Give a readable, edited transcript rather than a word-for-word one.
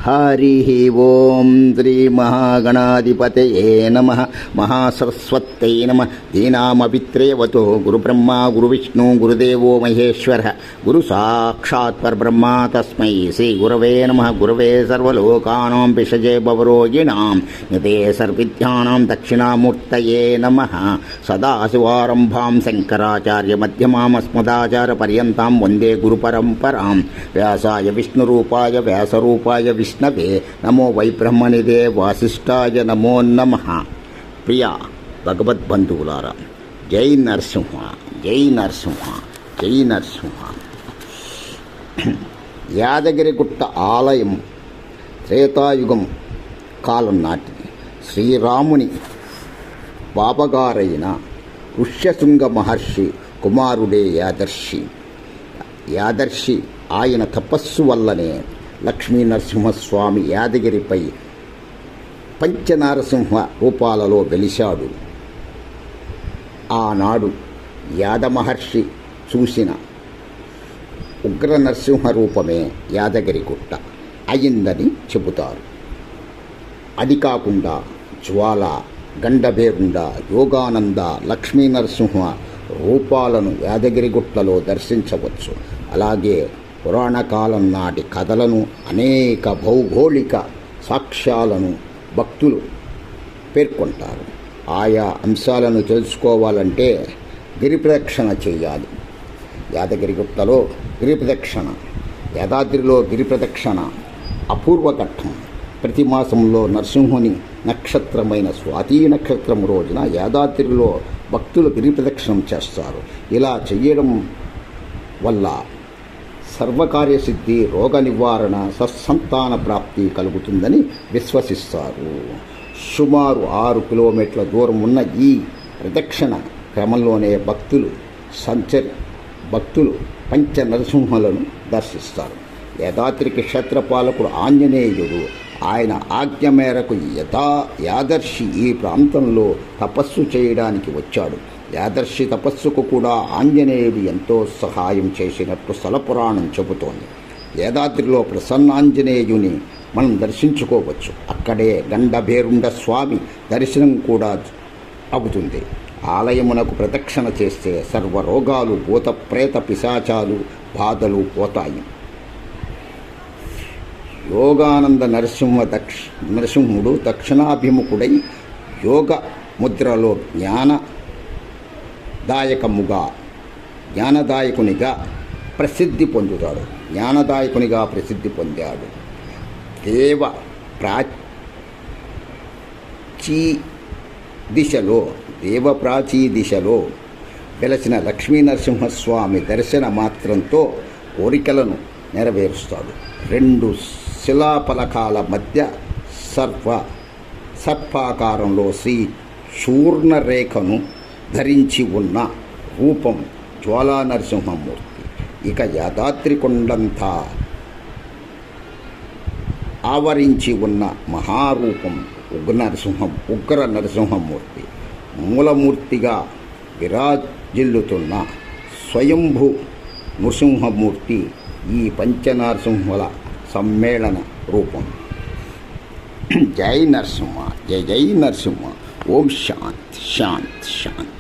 హరి ఓం శ్రీ మహాగణాధిపతయే నమః. మహాసరస్వత్యై నమః. దీనామపిత్రేవతో గురుబ్రహ్మ గురువిష్ణు గురుదేవో మహేశ్వర గురు సాక్షాత్ పరబ్రహ్మ తస్మై శ్రీ గురవే నమః. గురవే సర్వలోకానాం విషజే భవరోగిణాం నితే సర్విద్యానాం దక్షిణామూర్తయే నమః. సదాశివారంభాం శంకరాచార్య మధ్యమామస్మదాచార్య పర్యంతాం వందే గురుపరంపరాం. వ్యాసాయ విష్ణురూపాయ వ్యాసరూపాయ విష్ణవే నమో వై బ్రహ్మనిదే వాసిష్ఠాయ నమో నమః. ప్రియ భగవద్బంధువులారా, జై నరసింహ, జై నరసింహ, జై నరసింహ. యాదగిరిగుట్ట ఆలయం త్రేతాయుగం కాలం నాటిది. శ్రీరాముని బాబగారైన ఋష్యశృంగ మహర్షి కుమారుడే యాదర్శి. ఆయన తపస్సు వల్లనే లక్ష్మీ నరసింహస్వామి యాదగిరిపై పంచనారసింహ రూపాలలో వెలిశాడు. ఆనాడు యాదమహర్షి చూసిన ఉగ్ర నరసింహ రూపమే యాదగిరిగుట్ట అయిందని చెబుతారు. అది కాకుండా జ్వాల, గండభేరుండ, యోగానంద, లక్ష్మీ నరసింహ రూపాలను యాదగిరిగుట్టలో దర్శించవచ్చు. అలాగే పురాణకాలం నాటి కథలను, అనేక భౌగోళిక సాక్ష్యాలను భక్తులు పేర్కొంటారు. ఆయా అంశాలను తెలుసుకోవాలంటే గిరిప్రదక్షిణ చేయాలి. యాదగిరిగుట్టలో గిరిప్రదక్షిణ, యాదాద్రిలో గిరిప్రదక్షిణ అపూర్వఘట్టం. ప్రతి మాసంలో నరసింహుని నక్షత్రమైన స్వాతి నక్షత్రం రోజున యాదాద్రిలో భక్తులు గిరిప్రదక్షిణం చేస్తారు. ఇలా చేయడం వల్ల సర్వకార్యసిద్ధి, రోగ నివారణ, సత్సంతాన ప్రాప్తి కలుగుతుందని విశ్వసిస్తారు. సుమారు 6 కిలోమీటర్ల దూరం ఉన్న ఈ ప్రదక్షిణ క్రమంలోనే భక్తులు పంచ నరసింహులను దర్శిస్తారు. యాదాద్రికి క్షేత్రపాలకుడు ఆంజనేయుడు ఆయన ఆజ్ఞ మేరకు యాదర్శి ఈ ప్రాంతంలో తపస్సు చేయడానికి వచ్చాడు. యాదర్శి తపస్సుకు కూడా ఆంజనేయుడు ఎంతో సహాయం చేసినట్టు స్థలపురాణం చెబుతోంది. యాదాద్రిలో ప్రసన్నాంజనేయుని మనం దర్శించుకోవచ్చు. అక్కడే గండభేరుండ స్వామి దర్శనం కూడా అవుతుంది. ఆలయమునకు ప్రదక్షిణ చేస్తే సర్వరోగాలు, భూత ప్రేత పిశాచాలు బాధలు పోతాయి. యోగానంద నరసింహుడు దక్షిణాభిముఖుడై యోగ ముద్రలో జ్ఞానదాయకునిగా ప్రసిద్ధి పొందాడు. దేవప్రాచీ దిశలో వెలసిన లక్ష్మీ నరసింహస్వామి దర్శన మాత్రంతో కోరికలను నెరవేరుస్తాడు. 2 శిలాఫలకాల మధ్య సర్పాకారంలో శ్రీ చూర్ణరేఖను ధరించి ఉన్న రూపం జ్వాలా నరసింహమూర్తి. ఇక యాదాద్రి కొండంతా ఆవరించి ఉన్న మహారూపం ఉగ్ర నరసింహమూర్తి. మూలమూర్తిగా విరాజిల్లుతున్న స్వయంభూ నృసింహమూర్తి ఈ పంచనరసింహుల సమ్మేళన రూపం. జై నరసింహ, జై జై నరసింహ. ఓం శాంతి శాంతి శాంతి.